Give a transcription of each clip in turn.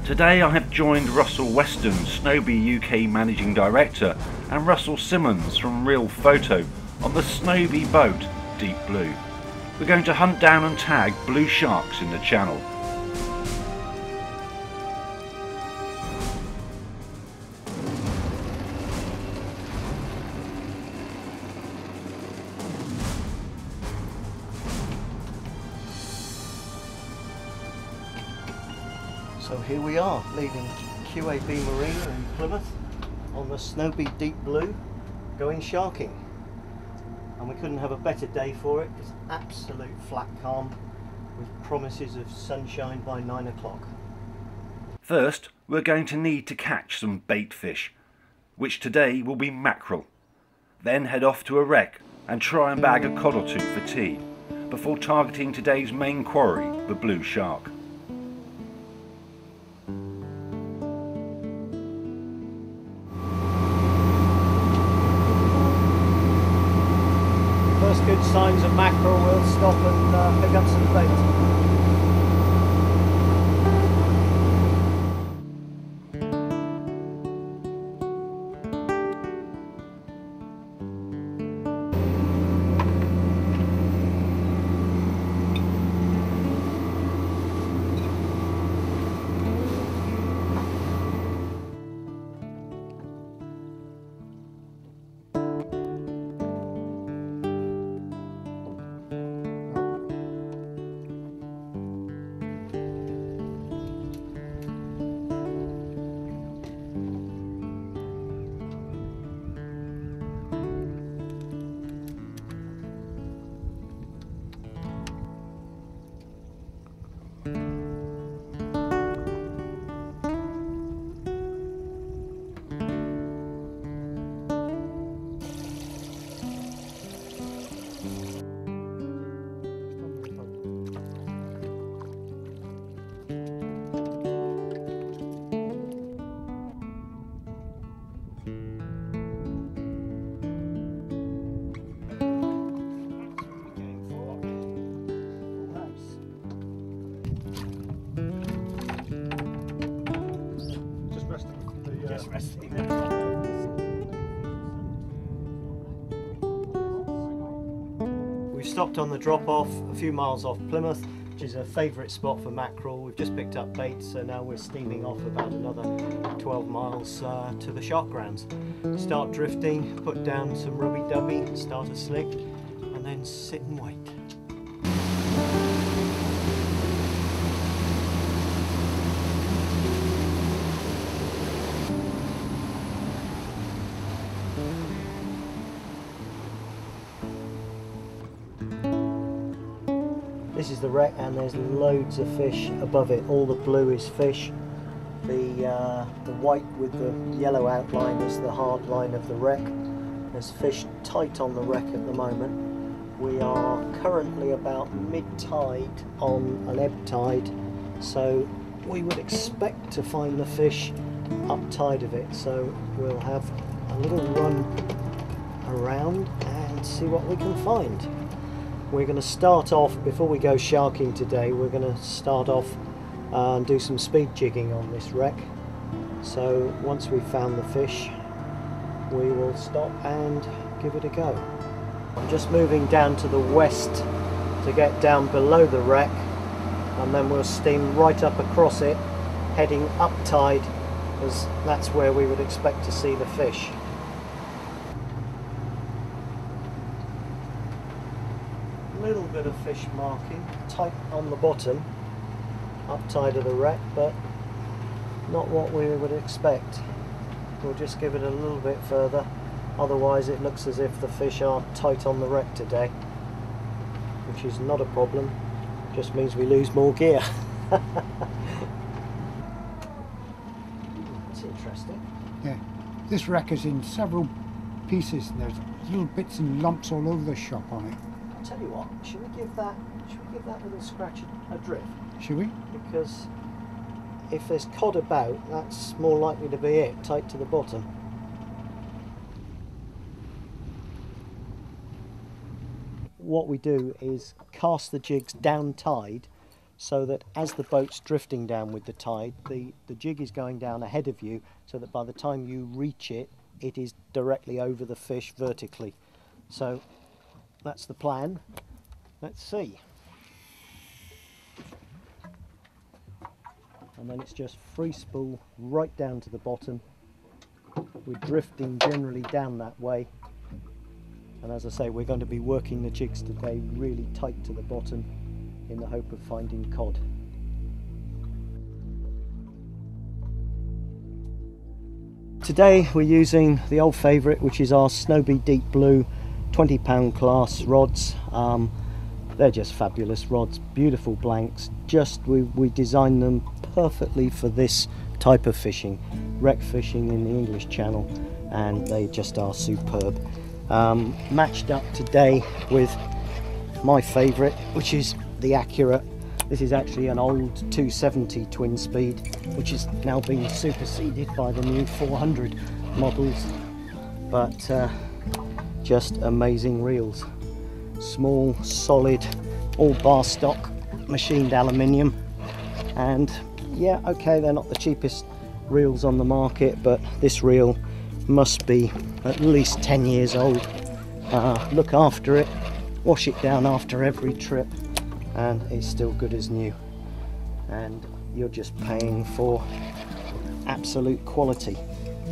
Today I have joined Russell Weston, Snowbee UK Managing Director, and Russell Simmons from Real Photo on the Snowbee boat, Deep Blue. We're going to hunt down and tag blue sharks in the channel. So here we are, leaving QAB Marina in Plymouth on the Snowbee Deep Blue, going sharking. And we couldn't have a better day for it. It's absolute flat calm with promises of sunshine by 9 o'clock. First, we're going to need to catch some bait fish, which today will be mackerel. Then head off to a wreck and try and bag a cod or two for tea, before targeting today's main quarry, the blue shark. First good signs of mackerel, we'll stop and pick up some bait. We've stopped on the drop-off a few miles off Plymouth, which is a favourite spot for mackerel. We've just picked up bait, so now we're steaming off about another 12 miles to the shark grounds. Start drifting, put down some rubby-dubby, start a slick, and then sit and wait. This is the wreck, and there's loads of fish above it. All the blue is fish. The white with the yellow outline is the hard line of the wreck. There's fish tight on the wreck at the moment. We are currently about mid-tide on an ebb tide, so we would expect to find the fish up tide of it. So we'll have a little run around and see what we can find. We're going to start off, before we go sharking today, we're going to start off and do some speed jigging on this wreck. So once we've found the fish, we will stop and give it a go. I'm just moving down to the west to get down below the wreck, and then we'll steam right up across it, heading up tide, as that's where we would expect to see the fish. Little bit of fish marking, tight on the bottom, up tide of the wreck, but not what we would expect. We'll just give it a little bit further, otherwise it looks as if the fish are tight on the wreck today, which is not a problem, just means we lose more gear. That's interesting. Yeah, this wreck is in several pieces and there's little bits and lumps all over the shop on it. I'll tell you what, should we give that little scratch a drift? Should we? Because if there's cod about, that's more likely to be it, tight to the bottom. What we do is cast the jigs down tide so that as the boat's drifting down with the tide, the jig is going down ahead of you, so that by the time you reach it, it is directly over the fish vertically. So that's the plan. Let's see. And then it's just free spool right down to the bottom. We're drifting generally down that way. And as I say, we're going to be working the jigs today really tight to the bottom in the hope of finding cod. Today we're using the old favourite, which is our Snowbee Deep Blue 20-pound class rods. They're just fabulous rods, beautiful blanks. We designed them perfectly for this type of fishing, wreck fishing in the English Channel, and they just are superb. Matched up today with my favourite, which is the Accurate. This is actually an old 270 twin speed, which is now being superseded by the new 400 models, but just amazing reels. Small, solid, all bar stock, machined aluminium, and yeah, okay, they're not the cheapest reels on the market, but this reel must be at least 10 years old. Look after it, wash it down after every trip, and it's still good as new, and you're just paying for absolute quality.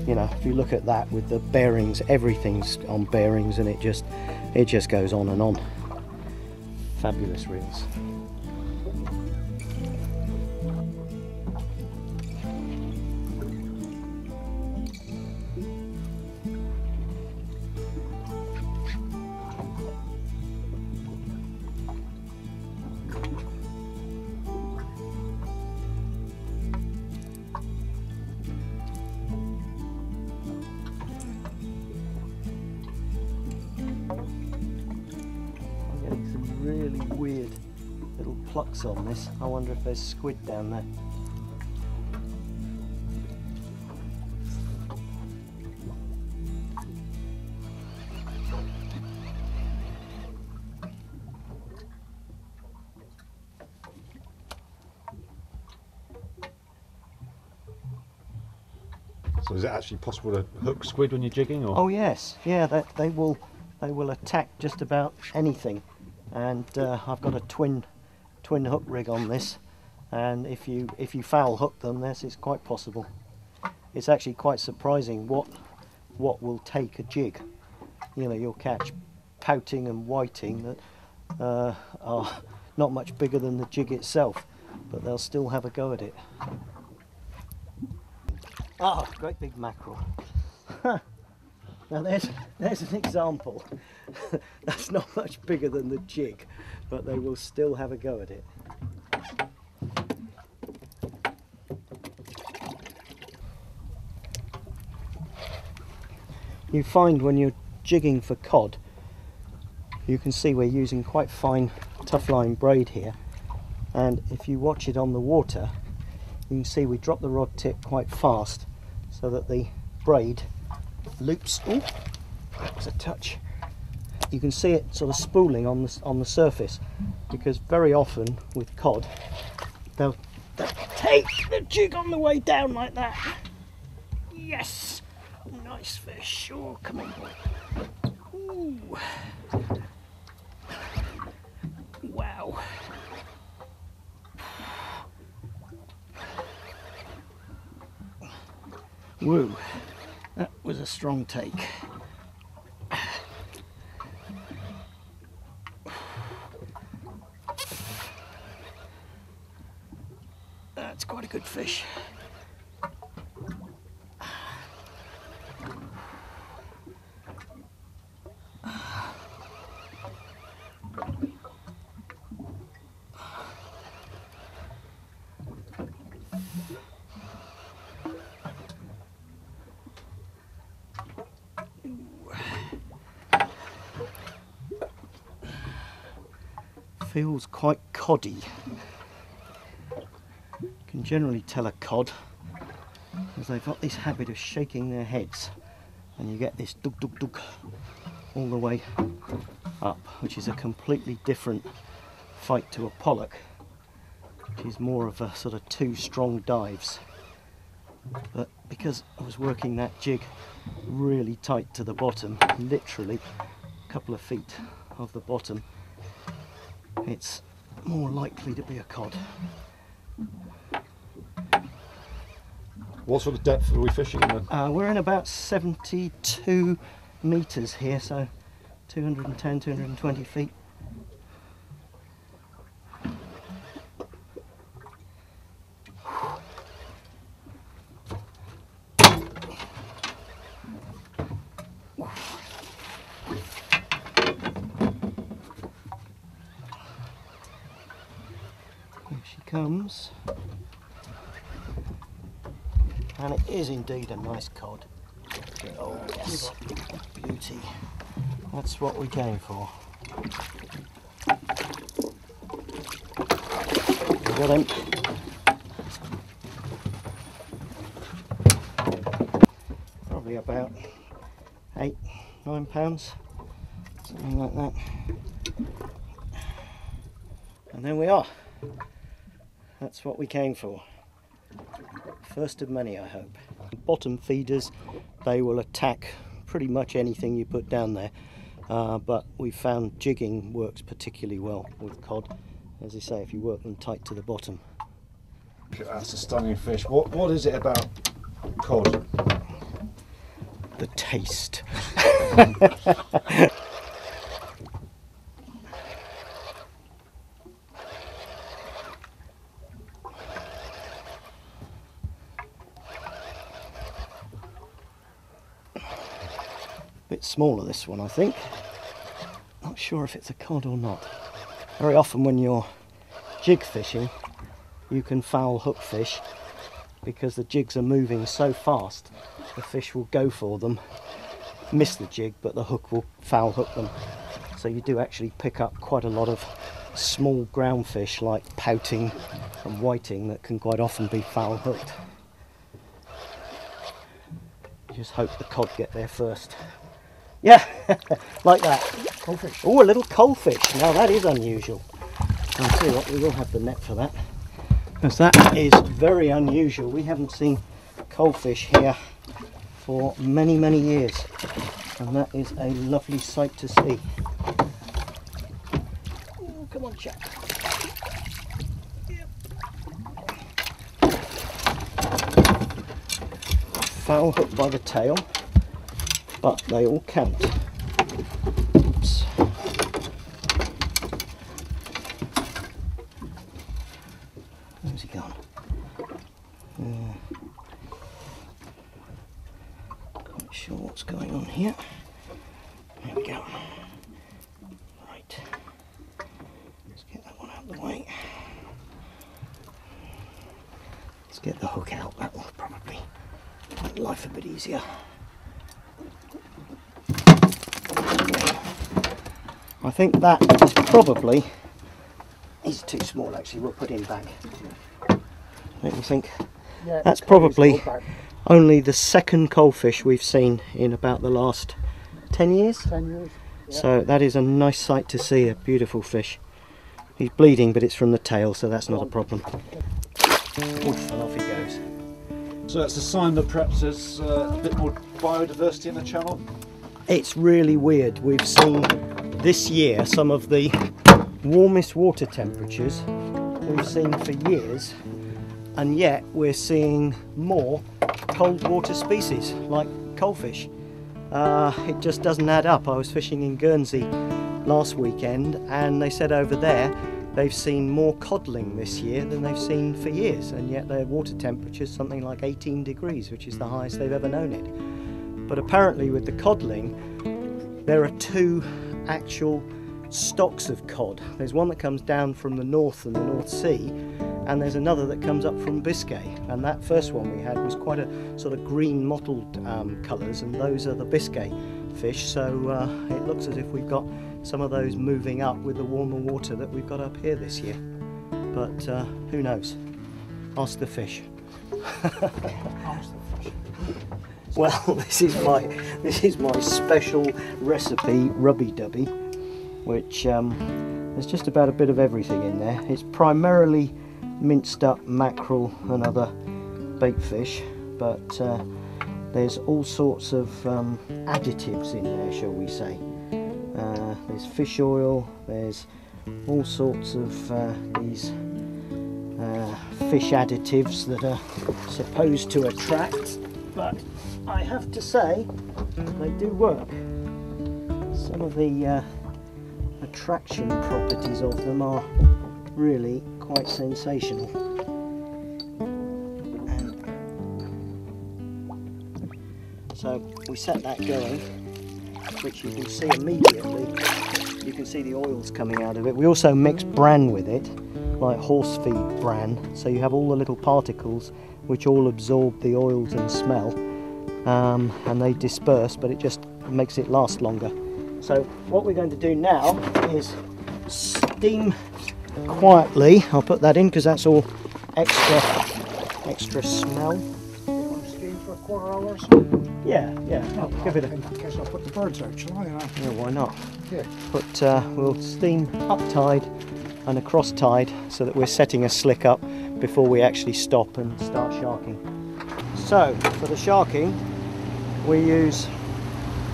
You know, if you look at that with the bearings, everything's on bearings, and it just goes on and on. Fabulous reels. Really weird little plucks on this. I wonder if there's squid down there. So is it actually possible to hook squid when you're jigging? Or? Oh yes, yeah, they will attack just about anything. And I've got a twin hook rig on this, and if you foul hook them, this is quite possible. It's actually quite surprising what will take a jig. You know, you'll catch pouting and whiting that are not much bigger than the jig itself, but they'll still have a go at it. Ah, great big mackerel. Now there's an example. That's not much bigger than the jig, but they will still have a go at it. You find when you're jigging for cod, you can see we're using quite fine tough line braid here, and if you watch it on the water, you can see we drop the rod tip quite fast so that the braid loops. Oh, that was a touch. You can see it sort of spooling on the surface, because very often with cod they'll take the jig on the way down like that. Yes, nice fish. Oh, come on. Ooh. Wow. Woo, that was a strong take. That's quite a good fish. Feels quite coddy. You can generally tell a cod because they've got this habit of shaking their heads, and you get this dug dug dug all the way up, which is a completely different fight to a pollock. which is more of a sort of 2 strong dives. But because I was working that jig really tight to the bottom, literally a couple of feet of the bottom, it's more likely to be a cod. What sort of depth are we fishing in then? We're in about 72 metres here, so 210, 220 feet. Here she comes. And it is indeed a nice cod. Oh yes, beauty. That's what we're going for. Got him. Probably about 8, 9 pounds, something like that. And there we are. That's what we came for. First of many, I hope. Bottom feeders, they will attack pretty much anything you put down there, but we found jigging works particularly well with cod, as I say, if you work them tight to the bottom. That's a stunning fish. What is it about cod? The taste. Bit smaller, this one, I think. Not sure if it's a cod or not. Very often when you're jig fishing, you can foul hook fish because the jigs are moving so fast, the fish will go for them, miss the jig, but the hook will foul hook them. So you do actually pick up quite a lot of small ground fish like pouting and whiting that can quite often be foul hooked. Just hope the cod get there first. Yeah, like that. Coalfish. Oh, a little coalfish. Now that is unusual. I'll tell you what, we will have the net for that, because that is very unusual. We haven't seen coalfish here for many, many years, and that is a lovely sight to see. Oh, come on, chap. Yep. Foul hooked by the tail, but they all count. Oops. Where's he gone? Not sure what's going on here. There we go. Right. Let's get that one out of the way. Let's get the hook out. That will probably make life a bit easier. I think that is probably, he's too small actually, we'll put him back. Don't you think? Yeah, that's probably only the second coalfish we've seen in about the last 10 years. 10 years. Yeah. So that is a nice sight to see, a beautiful fish. He's bleeding, but it's from the tail, so that's not a problem. Oof, and off he goes. So that's a sign that perhaps there's a bit more biodiversity in the channel? It's really weird. We've seen this year some of the warmest water temperatures we've seen for years, and yet we're seeing more cold water species like coalfish. It just doesn't add up. I was fishing in Guernsey last weekend and they said over there they've seen more codling this year than they've seen for years, and yet their water temperature is something like 18 degrees, which is the highest they've ever known it. But apparently with the codling, there are two actual stocks of cod. There's one that comes down from the north and the North Sea, and there's another that comes up from Biscay. And that first one we had was quite a sort of green mottled colours, and those are the Biscay fish. So it looks as if we've got some of those moving up with the warmer water that we've got up here this year. But who knows? Ask the fish. Ask the fish. Well, this is my special recipe rubby-dubby, which there's just about a bit of everything in there. It's primarily minced up mackerel and other bait fish, but there's all sorts of additives in there, shall we say. There's fish oil, there's all sorts of these fish additives that are supposed to attract, but I have to say they do work. Some of the attraction properties of them are really quite sensational. And so we set that going, which you can see immediately. You can see the oils coming out of it. We also mix bran with it, like horse feed bran, so you have all the little particles which all absorb the oils and smell, and they disperse, but it just makes it last longer. So what we're going to do now is steam quietly. I'll put that in because that's all extra smell. Steam for a quarter hour or so? Yeah, give it a... In that case, I'll put the birds out, shall I? Yeah, why not? Yeah. But we'll steam up tide and across tide so that we're setting a slick up before we actually stop and start sharking. So for the sharking we use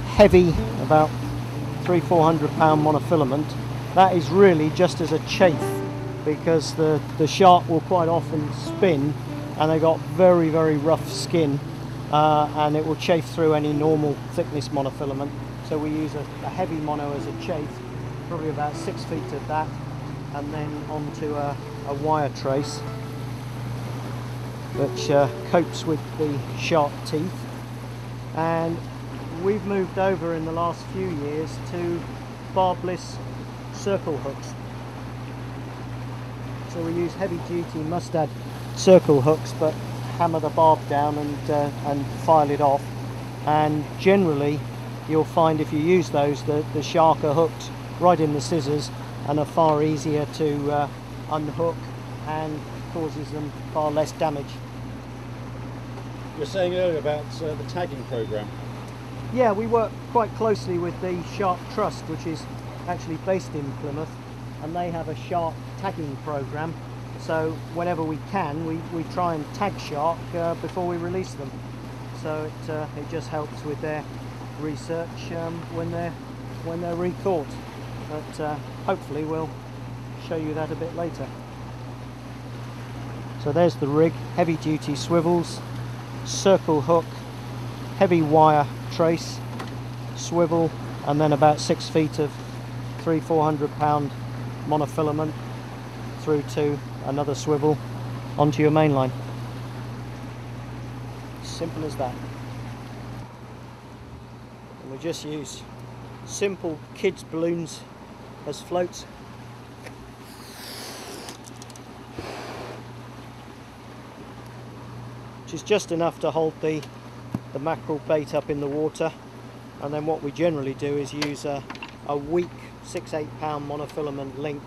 heavy, about 300-400 pound monofilament. That is really just as a chafe, because the shark will quite often spin and they've got very rough skin, and it will chafe through any normal thickness monofilament. So we use a heavy mono as a chafe, probably about 6 feet of that, and then onto a wire trace which copes with the sharp teeth. And we've moved over in the last few years to barbless circle hooks. So we use heavy duty mustad circle hooks, but hammer the barb down and file it off. And generally you'll find if you use those, the shark are hooked right in the scissors and are far easier to unhook, and causes them far less damage. You were saying earlier about the tagging program. Yeah, we work quite closely with the Shark Trust, which is actually based in Plymouth, and they have a shark tagging program. So whenever we can, we try and tag shark before we release them. So it just helps with their research when they're recaught. But hopefully we'll show you that a bit later. So there's the rig, heavy duty swivels, circle hook, heavy wire trace, swivel, and then about 6 feet of 300-400 pound monofilament through to another swivel onto your main line. Simple as that. And we just use simple kids balloons as floats. Which is just enough to hold the mackerel bait up in the water. And then what we generally do is use a weak 6-8 pound monofilament link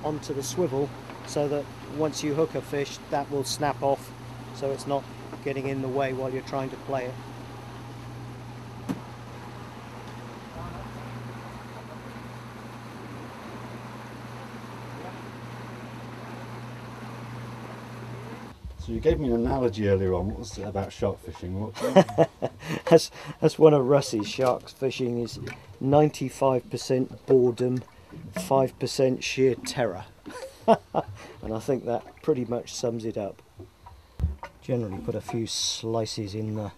onto the swivel, so that once you hook a fish, that will snap off, so it's not getting in the way while you're trying to play it. So you gave me an analogy earlier on. What was it about shark fishing? That's one of Russ's. Shark fishing is 95% boredom, 5% sheer terror. And I think that pretty much sums it up. Generally put a few slices in the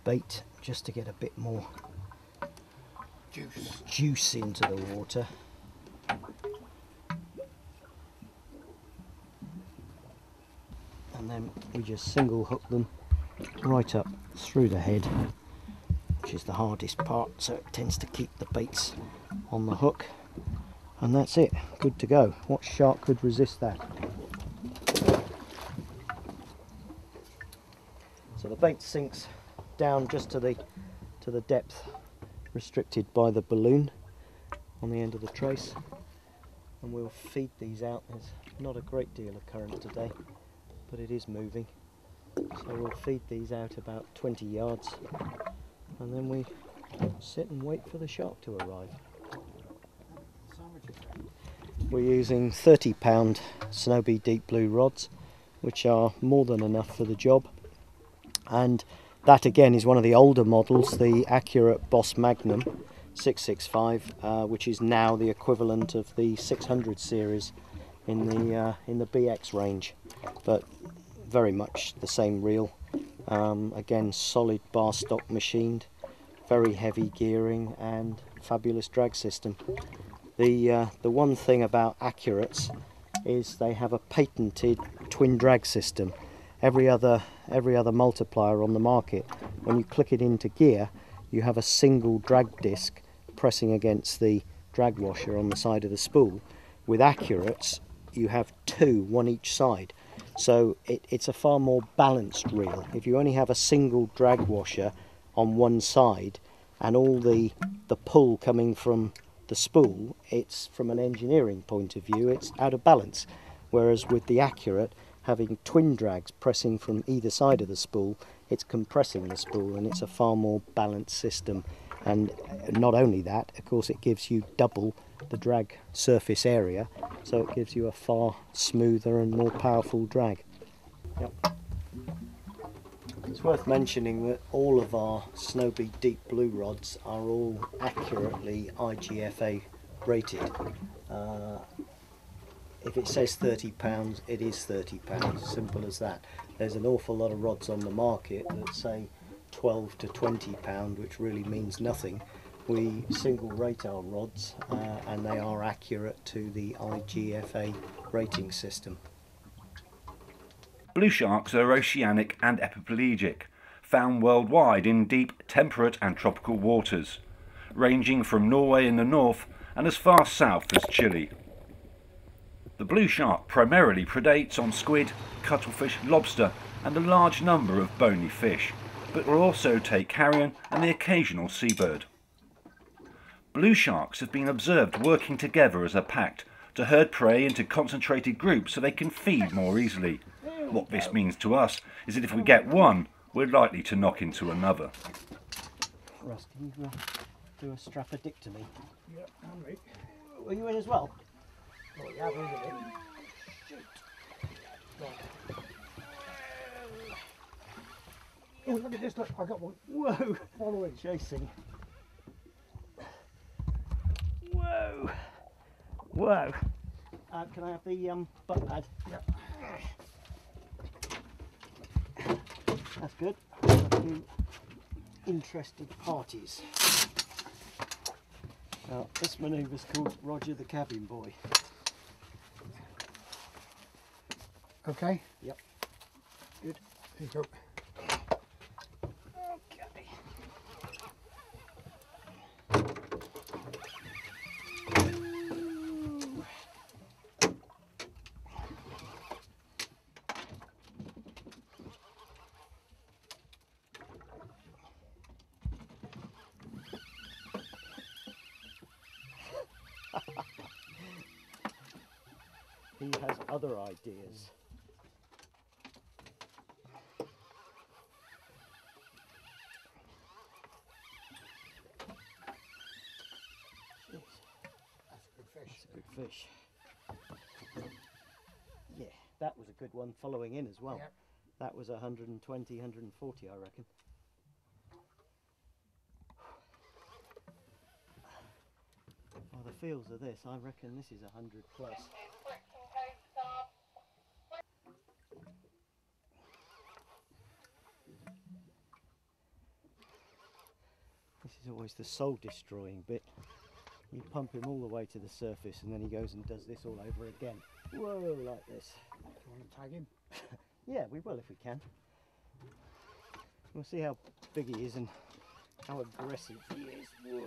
bait just to get a bit more juice into the water. And then we just single hook them right up through the head, which is the hardest part, so it tends to keep the baits on the hook. And that's it, good to go. What shark could resist that? So the bait sinks down just to the depth restricted by the balloon on the end of the trace, and we'll feed these out. There's not a great deal of current today, but it is moving, so we'll feed these out about 20 yards, and then we sit and wait for the shark to arrive. We're using 30 pound Snowbee deep blue rods, which are more than enough for the job. And that again is one of the older models, the Accurate Boss Magnum 665, which is now the equivalent of the 600 series in the BX range, but very much the same reel. Again, solid bar stock machined, very heavy gearing and fabulous drag system. The one thing about Accurates is they have a patented twin drag system. Every other multiplier on the market, when you click it into gear, you have a single drag disc pressing against the drag washer on the side of the spool. With Accurates, you have two, one each side. So it's a far more balanced reel. If you only have a single drag washer on one side and all the pull coming from the spool, it's, from an engineering point of view, it's out of balance. Whereas with the Accurate, having twin drags pressing from either side of the spool, it's compressing the spool, and it's a far more balanced system. And not only that, of course, it gives you double the drag surface area, so it gives you a far smoother and more powerful drag. Yep. It's worth mentioning that all of our Snowbeat Deep Blue rods are all accurately IGFA rated. If it says £30, it is £30, simple as that. There's an awful lot of rods on the market that say £12 to £20, which really means nothing. We single rate our rods and they are accurate to the IGFA rating system. Blue sharks are oceanic and epipelagic, found worldwide in deep, temperate and tropical waters, ranging from Norway in the north and as far south as Chile. The blue shark primarily predates on squid, cuttlefish, lobster and a large number of bony fish, but will also take carrion and the occasional seabird. Blue sharks have been observed working together as a pack to herd prey into concentrated groups so they can feed more easily. What this means to us is that if we get one, we're likely to knock into another. Russ, can you do a strapodictomy? Yeah, I'm right. Were you in as well? Oh, yeah, wait a minute. Oh, look at this, look, I got one. Whoa! Following. Chasing. Whoa! Whoa! Can I have the butt pad? Yep. That's good. A few interested parties. Now, this manoeuvre's called Roger the Cabin Boy. Okay. Yep. Good. Here you go. Okay. He has other ideas. That's a good fish. That's a good fish. Yeah, that was a good one following in as well. Yep. That was 120, 140, I reckon. Oh, the feels of this, I reckon this is 100 plus. This is always the soul destroying bit. You pump him all the way to the surface and then he goes and does this all over again. Whoa, like this. Do you want to tag him? Yeah, we will if we can. We'll see how big he is and how aggressive he is. Whoa.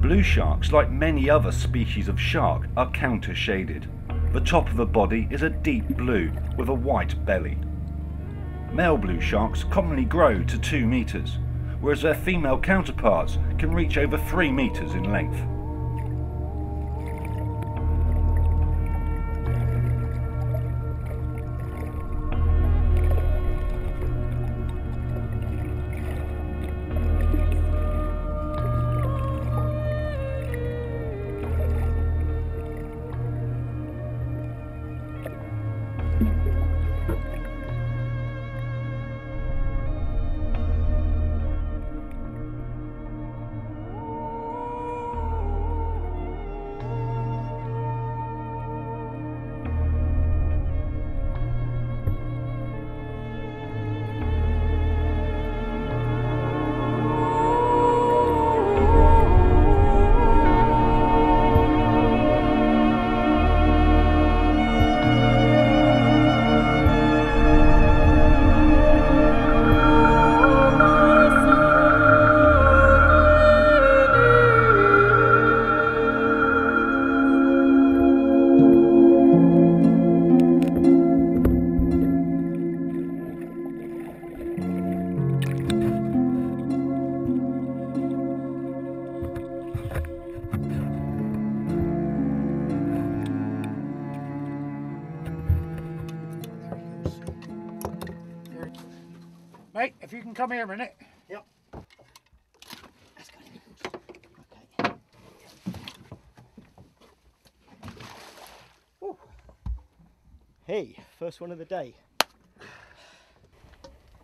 Blue sharks, like many other species of shark, are counter-shaded. The top of the body is a deep blue with a white belly. Male blue sharks commonly grow to 2 meters, whereas their female counterparts can reach over 3 meters in length. Mate, if you can come here a minute. Yep. Let's go. Okay. Woo. Hey, first one of the day.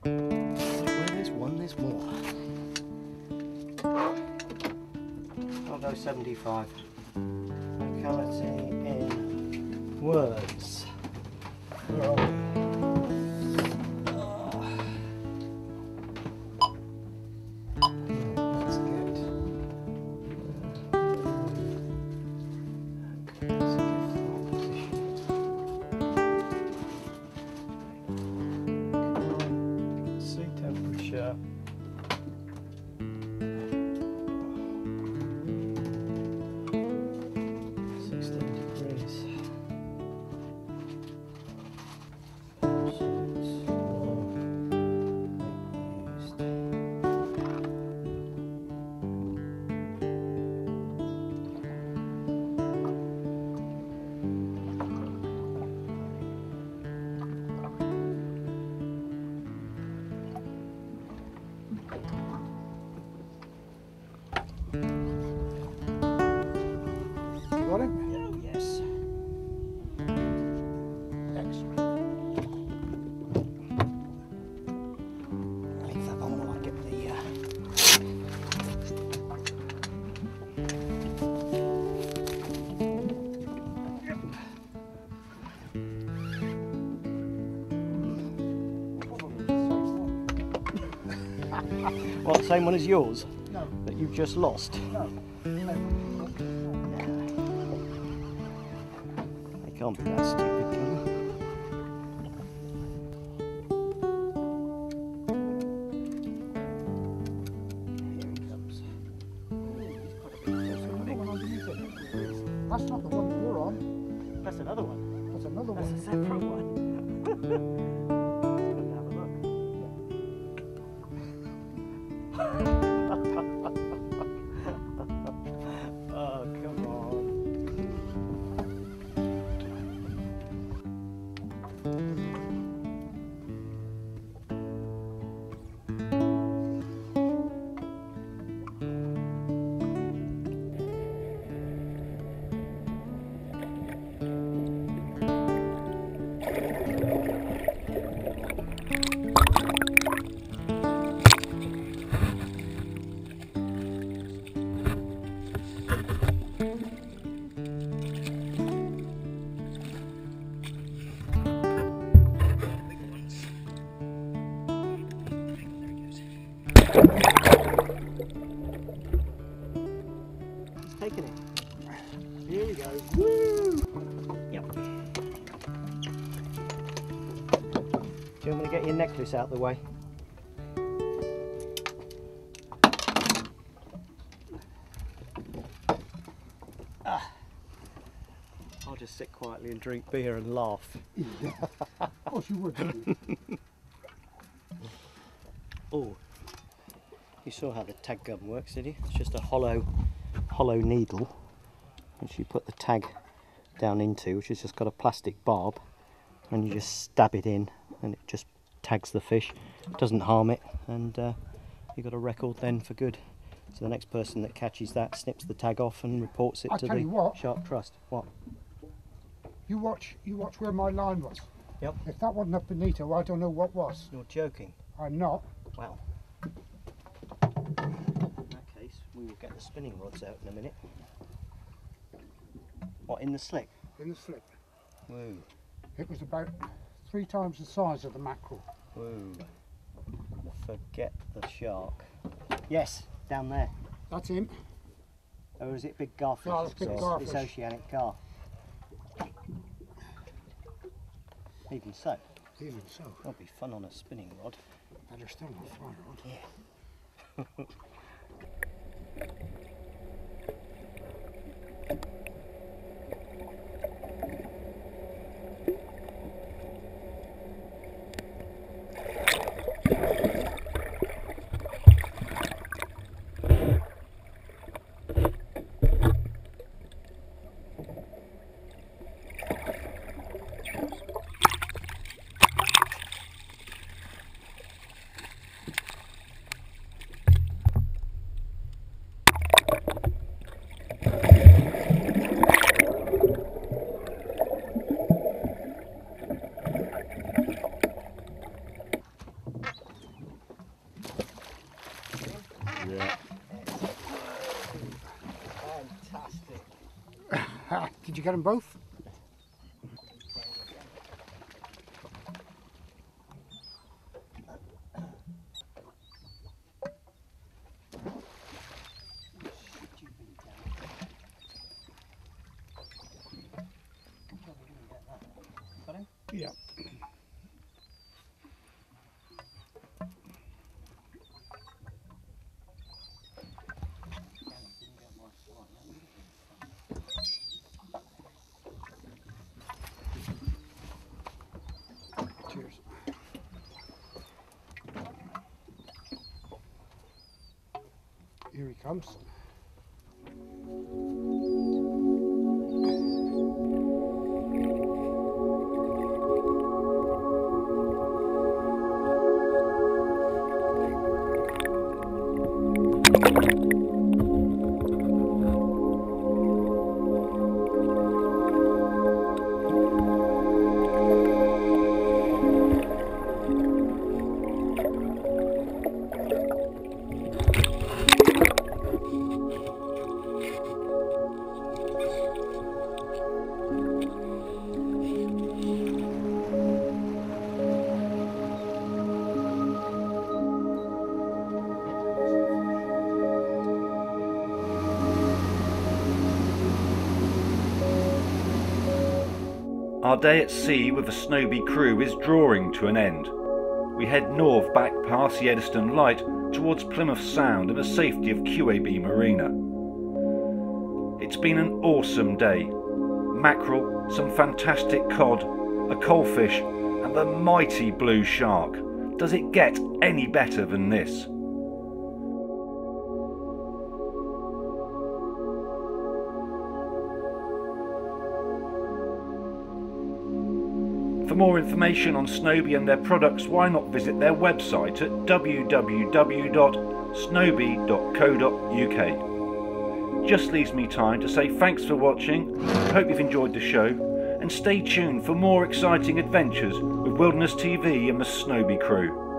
Where there's one, there's more. I'll go 75. Locality in words. Where are we? That's good. Okay, let's get position. Sea temperature. 16 degrees. Got him? Oh, yes. Excellent. Leave that on while I get the What, same one as yours? No. That you've just lost? No. They can't be that stupid, can they? Here he comes. That's not the one that you're on. That's another one. That's another That's one. a separate one. Let's go have a look. Oh, come on. He's taking it. Here we go. Woo! Yep. Do you want me to get your necklace out of the way? I'll just sit quietly and drink beer and laugh. Of course you would. Wouldn't you? Oh, you saw how the tag gun works, did you? It's just a hollow needle which you put the tag down into, which has just got a plastic barb, and you just stab it in and it just tags the fish. It doesn't harm it, and you've got a record then for good. So the next person that catches that snips the tag off and reports it I to tell you the what. Shark Trust. What? You watch where my line was. Yep. If that wasn't a bonito, I don't know what was. You're joking. I'm not. Well, in that case, we will get the spinning rods out in a minute. What, in the slick? In the slip. Woo, It was about 3 times the size of the mackerel. woo. Forget the shark. Yes, down there. That's him. Or is it big garfish? No, it's big It's garfish. oceanic gar. Even so, Even so. that'll be fun on a spinning rod. Better still not fly rod. Yeah. you get them both? Yeah. Cheers. Here he comes. Our day at sea with the Snowby crew is drawing to an end. We head north back past the Eddystone Light towards Plymouth Sound and the safety of QAB Marina. It's been an awesome day. Mackerel, some fantastic cod, a coalfish and the mighty blue shark. Does it get any better than this? For more information on Snowby and their products, why not visit their website at www.snowby.co.uk. Just leaves me time to say thanks for watching, hope you've enjoyed the show, and stay tuned for more exciting adventures with Wilderness TV and the Snowby crew.